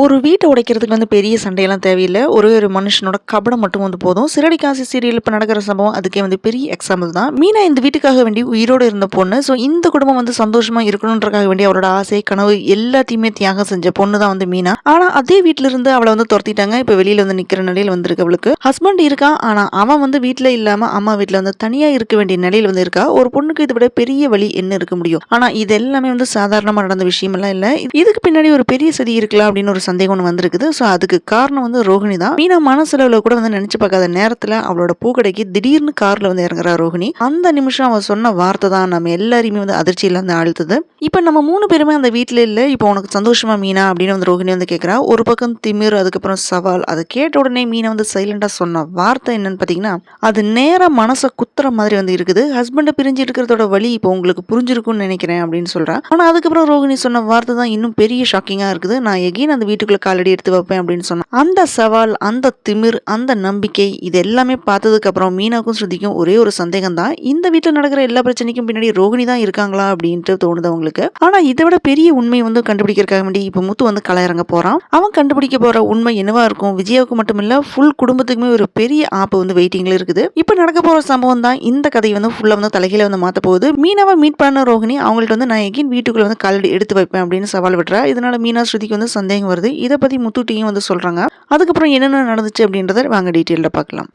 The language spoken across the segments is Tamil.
ஒரு வீட்ட உடைக்கிறதுக்கு பெரிய சண்டையெல்லாம் தேவையில்ல. ஒரே ஒரு மனுஷனோட கபடம் மட்டும் போதும். சிறடிக்காசி சீரியல் இப்ப நடக்கிற சம்பவம் அதுக்கே பெரிய எக்ஸாம்பிள் தான். மீனா இந்த வீட்டுக்காக வேண்டி உயிரோட இருந்த பொண்ணு. ஸோ இந்த குடும்பம் சந்தோஷமா இருக்கணுன்றக்காக வேண்டி அவரோட ஆசை, கனவு எல்லாத்தையுமே தியாகம் செஞ்ச பொண்ணு தான் மீனா. ஆனா அதே வீட்ல இருந்து அவளை துரத்திட்டாங்க. இப்ப வெளியில நிக்கிற நிலையில இருக்கு அவளுக்கு. ஹஸ்பண்ட் இருக்கான். ஆனா அவன் வீட்ல இல்லாம அம்மா வீட்ல தனியா இருக்க வேண்டிய நிலையில இருக்கா. ஒரு பொண்ணுக்கு இதை விட பெரிய வழி என்ன இருக்க முடியும்? ஆனா இது எல்லாமே சாதாரணமா நடந்த விஷயம் எல்லாம் இல்ல. இதுக்கு பின்னாடி ஒரு பெரிய சதி இருக்கலாம் அப்படின்னு ஒரு சந்தேகம் ஒன்று வந்திருக்குது. ஸோ அதுக்கு காரணம் ரோஹிணி தான். மீனா மனசுல கூட நினைச்சு பார்க்காத நேரத்துல அவளோட பூக்கடைக்கு திடீர்னு கார்ல இறங்குறா ரோஹிணி. அந்த நிமிஷம் அவ சொன்ன வார்த்தை தான் நம்ம எல்லாரையுமே அதிர்ச்சியில ஆழ்த்துது. இப்ப நம்ம 3 பேருமே அந்த வீட்டுல இல்ல. இப்போ உனக்கு சந்தோஷமா மீனா அப்படின்னு ரோஹிணி கேட்கிறா. ஒரு பக்கம் திமிர், அதுக்கப்புறம் சவால். அதை கேட்ட உடனே மீனா சைலண்டா சொன்ன வார்த்தை என்னன்னு பாத்தீங்கன்னா, அது நேரா மனசை குத்துற மாதிரி இருக்குது. ஹஸ்பண்ட பிரிஞ்சு இருக்கிறதோட வழி இப்போ உங்களுக்கு புரிஞ்சிருக்கும்னு நினைக்கிறேன் அப்படின்னு சொல்றா. ஆனா அதுக்கப்புறம் ரோஹிணி சொன்ன வார்த்தை தான் இன்னும் பெரிய ஷாக்கிங்கா இருக்குது. நான் எகைன் அந்த வீட்டுக்குள்ள காலடி எடுத்து வைப்பேன் அப்படின்னு சொன்னா. அந்த சவால், அந்த திமிர், அந்த நம்பிக்கை, இது எல்லாமே பார்த்ததுக்கு அப்புறம் மீனாக்கும் ஸ்ருதிக்கும் ஒரே ஒரு சந்தேகம் தான். இந்த வீட்டுல நடக்கிற எல்லா பிரச்சனைக்கும் பின்னாடி ரோஹிணி தான் இருக்காங்களா அப்படின்ட்டு தோணுது அவங்களுக்கு. ஆனா இதை விட பெரிய உண்மை கண்டுபிடிக்கிறதுக்காக வேண்டி இப்ப முத்து களை இறங்க போறான். அவன் கண்டுபிடிக்க போற உண்மை என்னவா இருக்கும்? விஜயாவுக்கு மட்டும் இல்ல, ஃபுல் குடும்பத்துக்குமே ஒரு பெரிய ஆப்பு வெயிட்டிங்ல இருக்குது. இப்ப நடக்க போற சம்பவம் தான் இந்த கதையை ஃபுல்லா தலைகீழ மாத்த போகுது. மீனாவை மீட் பண்ண ரோஹிணி அவங்கள்ட்ட நான் எகைன் வீட்டுக்குள்ள காலடி எடுத்து வைப்பேன் அப்படின்னு சவால் விடுறா. இதனால மீனா ஸ்ருதிக்கு சந்தேகம் வருது. இதை பத்தி முத்துட்டியும் சொல்றாங்க. அதுக்கப்புறம் என்னென்ன நடந்துச்சு அப்படின்றத வாங்க டீட்டெயில்ல பார்க்கலாம்.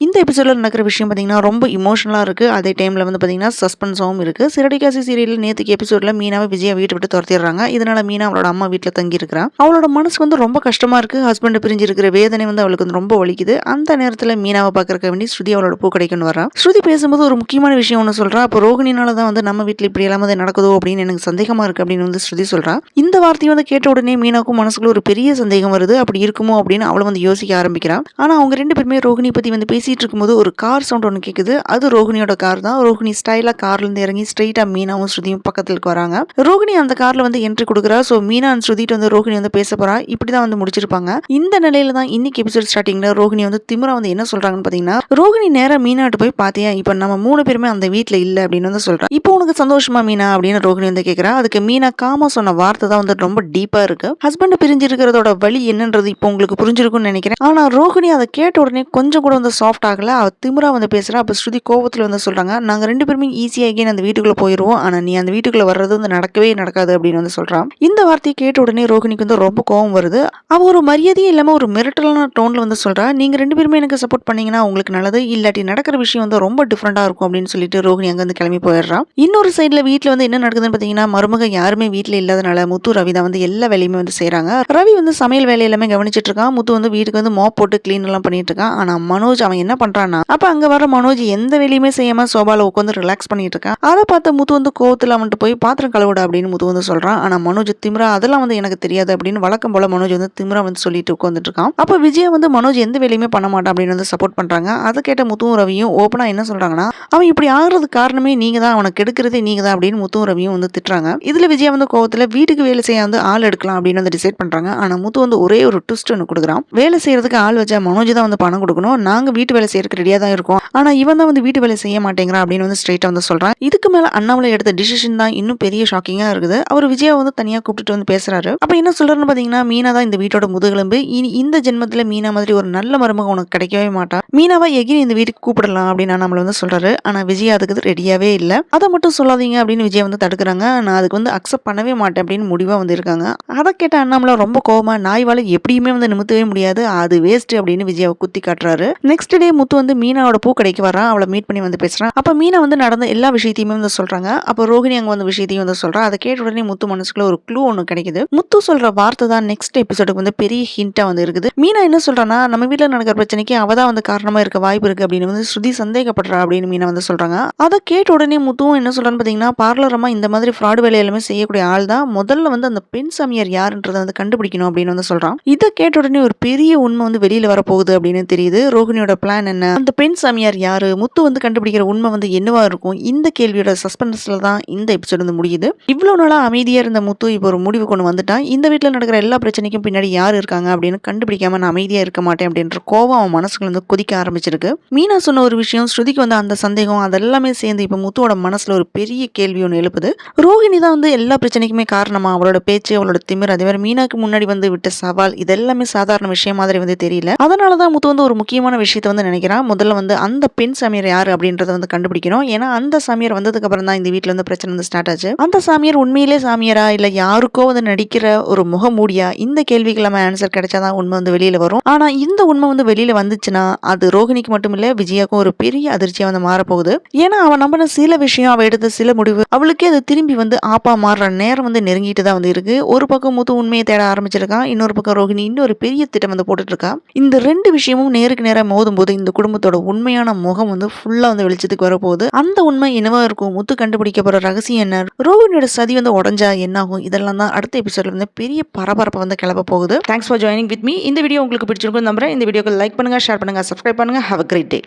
இந்த எபிசோடில் நடக்கிற விஷயம் பார்த்தீங்கன்னா ரொம்ப இமோஷனலாக இருக்குது. அதே டைமில் பார்த்தீங்கன்னா சஸ்பென்ஸாகவும் இருக்குது. சிறடிக்காசி சீரியலில் நேற்றுக்கு எபிசோடில் மீனாவை விஜயா வீட்டை விட்டு துரத்திடுறாங்க. இதனால் மீனா அவளோட அம்மா வீட்டில் தங்கி இருக்கிறா. அவளோட மனசு ரொம்ப கஷ்டமாக இருக்குது. ஹஸ்பண்ட் பிரிஞ்சு இருக்கிற வேதனை அவளுக்கு ரொம்ப வலிக்குது. அந்த நேரத்தில் மீனாவை பார்க்கறக்க வேண்டி ஸ்ருதி அவளோட பூ கடைக்குன்னு வரா. ஸ்ருதி பேசும்போது ஒரு முக்கியமான விஷயம் ஒன்று சொல்கிறா. அப்போ ரோகிணினால தான் நம்ம வீட்டில் இப்படி எல்லாமே நடக்குதோ அப்படின்னு எனக்கு சந்தேகமாக இருக்குது அப்படின்னு ஸ்ருதி சொல்கிறா. இந்த வார்த்தையை கேட்ட உடனே மீனாவுக்கும் மனசுக்குள்ள ஒரு பெரிய சந்தேகம் வருது. அப்படி இருக்குமோ அப்படின்னு அவளை யோசிக்க ஆரம்பிக்கிறா. ஆனால் அவங்க 2 பேருமே ரோகிணி பற்றி பேசி இருக்கும்போது ஒரு கார் சவுண்ட் ஒன்று கேக்குது. அது ரோஹிணியோட கார் தான். ரோஹிணி ஸ்டைலா கார்ல இருந்து இறங்கி ஸ்ட்ரெயிட்டா மீனாவும் ஸ்ருதியும் பக்கத்துக்கு வராங்க. ரோஹிணி அந்த கார்ல என்ட்ரி கொடுக்குறா. சோ மீனா அண்ட் ஸ்ருதிட்டு ரோஹிணி பேச போறா. இப்படிதான் முடிச்சிருப்பாங்க. இந்த நிலையில தான் இன்னைக்கு எபிசோட் ஸ்டார்டிங்ல ரோஹிணி திமிரா என்ன சொல்றாங்கன்னு பாத்தீங்கன்னா, ரோஹிணி நேரா மீனாட்டு போய் பாத்தியா, இப்ப நம்ம 3 பேருமே அந்த வீட்டுல இல்ல அப்படின்னு சொல்றா. இப்போ உனக்கு சந்தோஷமா மீனா அப்படின்னு ரோஹிணி கேக்குறா. அதுக்கு மீனா காமா சொன்ன வார்த்தை தான் ரொம்ப டீப்பா இருக்கு. ஹஸ்பண்ட் பிரிஞ்சு இருக்கிறதோட வழி என்னன்றது இப்போ உங்களுக்கு புரிஞ்சிருக்கும்னு நினைக்கிறேன். ஆனா ரோஹிணி அதை கேட்ட உடனே கொஞ்சம் கூட சாஃப்ட் ஆகல. அவ திமிரா பேசுறா. அப்ப ஸ்ருதி கோவத்துல சொல்றாங்க, நாங்க 2 பேருமே ஈஸியா அந்த வீட்டுக்குள்ள போயிருவோம். ஆனா நீ அந்த வீட்டுக்குள்ள வர்றது நடக்கவே நடக்காது அப்படின்னு சொல்றான். இந்த வார்த்தையை கேட்ட உடனே ரோஹிணிக்கு ரொம்ப கோவம் வருது. அவ ஒரு மரியாதையே இல்லாம ஒரு மிரட்டலான டோன்ல சொல்றா. நீங்க 2 பேருமே எனக்கு சப்போர்ட் பண்ணீங்கன்னா உங்களுக்கு நல்லது, இல்லாட்டி நடக்கிற விஷயம் ரொம்ப டிஃபரெண்டா இருக்கும் அப்படின்னு சொல்லிட்டு ரோஹிணி அங்க கிளம்பி போயிடுறா. இன்னொரு சைட்ல வீட்டுல என்ன நடக்குதுன்னு பாத்தீங்கன்னா, மருமக யாருமே வீட்டுல இல்லாதனால முத்து ரவி தான் எல்லா வேலையுமே செய்யறாங்க. ரவி சமையல் வேலை எல்லாமே கவனிச்சிட்டு இருக்கான். முத்து வீட்டுக்கு மாப் போட்டு கிளீன் எல்லாம் பண்ணிட்டு இருக்கான். ஆனா மனோஜ் அவன் என்ன பண்றான்னா, அப்ப அங்க வர மனோஜ் எந்த வேலையுமே செய்யாம சோபால உட்காந்து ரிலாக்ஸ் பண்ணிட்டு இருக்கான். அதை பார்த்த முத்து கோவத்துல போய் பாத்திரம் கழுவிட அப்படின்னு முத்து சொல்றான். ஆனா மனோஜ் திமிரா அதெல்லாம் எனக்கு தெரியாது அப்படின்னு வழக்கம் போல மனோஜ் திமிரா சொல்லிட்டு உட்காந்துட்டு இருக்கான். அப்ப விஜயா மனோஜ் எந்த வேலையுமே பண்ண மாட்டான் அப்படின்னு சப்போர்ட் பண்றாங்க. அதை கேட்ட முத்துவும் ரவியும் ஓப்பனா என்ன சொல்றாங்கன்னா, அவன் இப்படி ஆகுறதுக்கு காரணமே நீங்க தான், அவனை கெடுக்கிறதே நீங்க தான் அப்படின்னு முத்துவும் ரவியும் திட்டுறாங்க. இதுல விஜயா கோவத்துல வீட்டுக்கு வேலை செய்ய ஆள் எடுக்கலாம் அப்படின்னு டிசைட் பண்றாங்க. ஆனா முத்து ஒரே ஒரு ட்விஸ்ட் ஒன்று கொடுக்குறான். வேலை செய்யறதுக்கு ஆள் வச்சா மனோஜ் தான் பணம் கொடுக்கணும், நாங்க வீட்டு வேலை செய்யறதுக்கு ரெடியா தான் இருக்கும், ஆனா இவன் தான் வீட்டு வேலை செய்ய மாட்டேங்கிறான் அப்படின்னு ஸ்ட்ரைட்டா சொல்றான். இதுக்கு மேல அண்ணாமலை எடுத்த டிசிஷன் தான் இன்னும் பெரிய ஷாக்கிங்கா இருக்குது. அவர் விஜயா தனியா கூப்பிட்டு பேசுறாரு. அப்ப என்ன சொல்றாருன்னு பாத்தீங்கன்னா, மீனா தான் இந்த வீட்டோட முதுகெலும்பு, இனி இந்த ஜென்மத்துல மீனா மாதிரி ஒரு நல்ல மருமக உனக்கு கிடைக்கவே மாட்டா, மீனாவை எகின் இந்த வீட்டுக்கு கூப்பிடலாம் அப்படின்னு அண்ணாமலை சொல்றாரு. ஆனா விஜயா அதுக்கு ரெடியாவே இல்ல. அதை மட்டும் சொல்லாதீங்க அப்படின்னு விஜயா தடுக்கிறாங்க. நான் அதுக்கு அக்செப்ட் பண்ணவே மாட்டேன் அப்படின்னு முடிவா இருக்காங்க. அதை கேட்ட அண்ணாமலை ரொம்ப கோவமா, நாய்வால எப்படியுமே நிமித்தவே முடியாது, அது வேஸ்ட் அப்படின்னு விஜயாவை குத்தி காட்டுறாரு. நெக்ஸ்ட் டே முத்து மீனாவோட பூ கடைக்கு வரான். அவளை மீட் பண்ணி பேசுறான். அப்ப மீனா நடந்த எல்லா விஷயத்தையுமே சொல்றாங்க. அப்ப ரோஹிணி அங்க விஷயத்தையும் சொல்றா. அதை கேட்ட உடனே முத்து மனசுக்குள்ள ஒரு க்ளூ ஒண்ணு கிடைக்குது. முத்து சொல்ற வார்த்தை தான் நெக்ஸ்ட் எபிசோடுக்கு பெரிய ஹிண்டா இருக்குது. மீனா என்ன சொல்றான்னா, நம்ம வீட்டுல நடக்கிற பிரச்சனைக்கு அவதான் காரணமா இருக்க வாய்ப்பு இருக்கு அப்படின்னு ஸ்ருதி சந்தேகப்படுறா அப்படின்னு மீனா சொல்றாங்க. அதை கேட்ட உடனே முத்துவும் என்ன சொல்றான்னு பாத்தீங்கன்னா, பார்லரமா இந்த மாதிரி ஃப்ராட் வேலை எல்லாமே செய்யக்கூடிய ஆள் தான், முதல்ல அந்த பெண் சாமியார் யாருன்றதை கண்டுபிடிக்கணும் அப்படின்னு சொல்றான். இதை கேட்ட உடனே ஒரு பெரிய உண்மை வெளியில வரப்போகுது அப்படின்னு தெரியுது. ரோஹிணியோட பிளான் பிளான் என்ன? அந்த பெண் சாமியார் யாரு? முத்து வந்து கண்டுபிடிக்கிற உண்மை வந்து என்னவா இருக்கும்? இந்த கேள்வியோட சஸ்பென்ஸ்ல தான் இந்த எபிசோட் வந்து முடியுது. இவ்வளோ நாளா அமைதியா இருந்த முத்து இப்போ ஒரு முடிவு கொண்டு வந்துட்டான். இந்த வீட்ல நடக்கிற எல்லா பிரச்சனைக்கும் பின்னாடி யார் இருக்காங்க அப்படின்னு கண்டுபிடிக்காம நான் அமைதியா இருக்க மாட்டேன் அப்படின்ற கோவம் அவன் மனசுக்குள்ள வந்து கொதிக்க ஆரம்பிச்சிருக்கு. மீனா சொன்ன ஒரு விஷயம், ஸ்ருதிக்கு வந்து அந்த சந்தேகம் அதெல்லாமே சேர்ந்து இப்போ முத்துவோட மனசுல ஒரு பெரிய கேள்வி ஒன்று எழுப்புது. ரோஹிணி தான் வந்து எல்லா பிரச்சனைக்குமே காரணமா? அவளோட பேச்சு, அவளோட திமிர், அதே மாதிரி மீனாக்கு முன்னாடி வந்து விட்ட சவால், இதெல்லாமே சாதாரண விஷயம் மாதிரி வந்து தெரியல. அதனால தான் முத்து வந்து ஒரு முக்கியமான விஷயத்த வந்து நினைக்கிறான். முதல்ல வந்து அந்த பெண் சாமியார் யாரு அப்படின்றத வந்து கண்டுபிடிக்கணும். ஏன்னா அந்த சாமியார் வந்ததுக்கு அப்புறம் தான் இந்த வீட்ல வந்து பிரச்சனை வந்து ஸ்டார்ட் ஆச்சு. அந்த சாமியார் உண்மையிலே சாமியாரா இல்ல யாருக்கோ வந்து நடிக்கிற ஒரு முகமூடியா? இந்த கேள்விக்கு நம்ம ஆன்சர் கிடைச்சாதான் உண்மை வந்து வெளியில வரும். ஆனா இந்த உண்மை வந்து வெளியில வந்துச்சுன்னா அது ரோஹிணிக்கு மட்டும் இல்ல விஜயாக்கும் ஒரு பெரிய அதிர்ச்சியா வந்து மாறப்போகுது. ஏன்னா அவன் நம்பின சில விஷயம், அவ எடுத்த சில முடிவு அவளுக்கே அது திரும்பி வந்து ஆப்பா மாறுற நேரம் வந்து நெருங்கிட்டு தான் வந்து இருக்கு. ஒரு பக்கம் முத்து உண்மையை தேட ஆரம்பிச்சிருக்கான், இன்னொரு பக்கம் ரோஹிணி இன்னொரு பெரிய திட்டம் வந்து போட்டுட்டு இருக்கா. இந்த ரெண்டு விஷயமும் நேருக்கு நேரா மோதும் போது இந்த குடும்பத்தோட உண்மையான முகம் வந்து ஃபுல்லா வந்து வெளிச்சத்துக்கு வரப்போகுது. அந்த உண்மை என்னவா இருக்கும்? முத்து கண்டுபிடிக்க போற ரகசியம் என்ன? ரோஹிணியோட சதி வந்து உடஞ்சா என்ன ஆகும்? இதெல்லாம் தான் அடுத்த எபிசோட்ல வந்து பெரிய பரபரப்பை வந்து கிளப்ப போகுது. Thanks for joining with me. இந்த வீடியோ உங்களுக்கு பிடிச்சிருக்கும் நம்புறேன். இந்த வீடியோக்கு லைக் பண்ணுங்க, ஷேர் பண்ணுங்க, சப்ஸ்கிரைப் பண்ணுங்க. Have a great day.